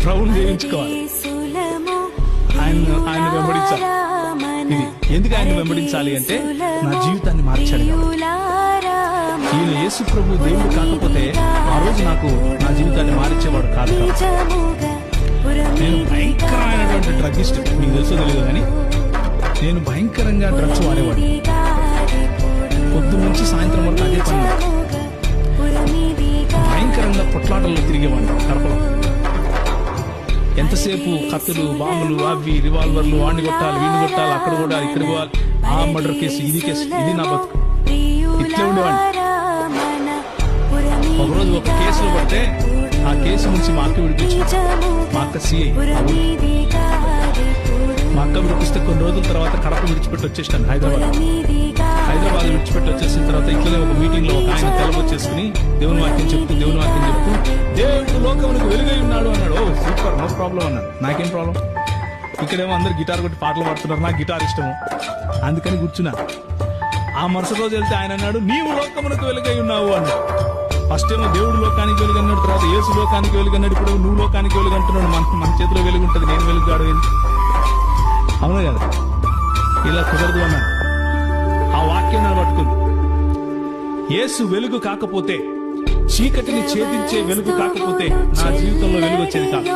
ప్రభువుని సేవించుకోవాలి, ఆయన వెంబడించాలి. ఇది ఎందుకు ఆయన వెంబడించాలి అంటే నా జీవితాన్ని మార్చాడు కాబట్టి. ఈయన యేసు ప్రభు దేవుడు కాకపోతే ఆ రోజు నాకు నా జీవితాన్ని మారించేవాడు కాదు. నేను భయంకరమైనటువంటి డ్రగ్గిస్ట్, మీకు తెలుసో తెలియదు కానీ నేను భయంకరంగా డ్రగ్స్ వాడేవాడు. పొద్దున్న నుంచి సాయంత్రం వరకు అదే పని. భయంకరంగా పొట్లాటల్లో తిరిగేవాడిని కడపలో. ఎంతసేపు కత్తులు, బాంబులు, అవి రివాల్వర్లు, వాడిని కొట్టాలి, వీడిని కొట్టాలి, అక్కడ కూడా ఇక్కడ పోవాలి, ఆ మర్డర్ కేసు, ఇది కేసు, ఇది నా బతుకు. ఇట్లే ఉండేవాడిని. ఒకరోజు ఒక కేసులో పడితే ఆ కేసు నుంచి మా అక్క విడిపించు. మా అక్క సిఐ. మా అక్క విడిపిస్తే కొన్ని రోజుల తర్వాత కడప విడిచిపెట్టి వచ్చేసాను హైదరాబాద్ విడిచిపెట్టి వచ్చేసిన తర్వాత ఇట్లనే ఒక మీటింగ్ లో ఒక ఆయన తెలవచ్చేసుకుని దేవుని వాక్యం చెప్తూ దేవుడు లోకమునకు వెలుగై ఉన్నాడు అన్నాడు. ఓ సూపర్, నో ప్రాబ్లం అన్నాడు. నాకేం ప్రాబ్లం? ఇక్కడేమో అందరు గిటార్ కొట్టి పాటలు పాడుతున్నారు, నాకు గిటార్ ఇష్టము, అందుకని కూర్చున్నా. ఆ మరుసటి రోజు వెళ్తే ఆయన అన్నాడు, నీవు లోకమునకు వెలుగై ఉన్నావు అన్నాడు. ఫస్ట్ ఏమో దేవుడు లోకానికి వెలుగన్నాడు, తర్వాత యేసు లోకానికి వెలుగన్నాడు, ఇప్పుడు నువ్వు లోకానికి వెలుగంటున్నాడు. మన చేతిలో వెలుగు ఉంటుంది, నేను వెలుగుగాడు. అవును కదా, ఇలా కుదరదు అన్నాడు. ఆ వాక్యం నా పట్టుకుంది. యేసు వెలుగు కాకపోతే, చీకటిని ఛేదించే వెలుగు కాకపోతే నా జీవితంలో వెలుగు వచ్చేది కాదు.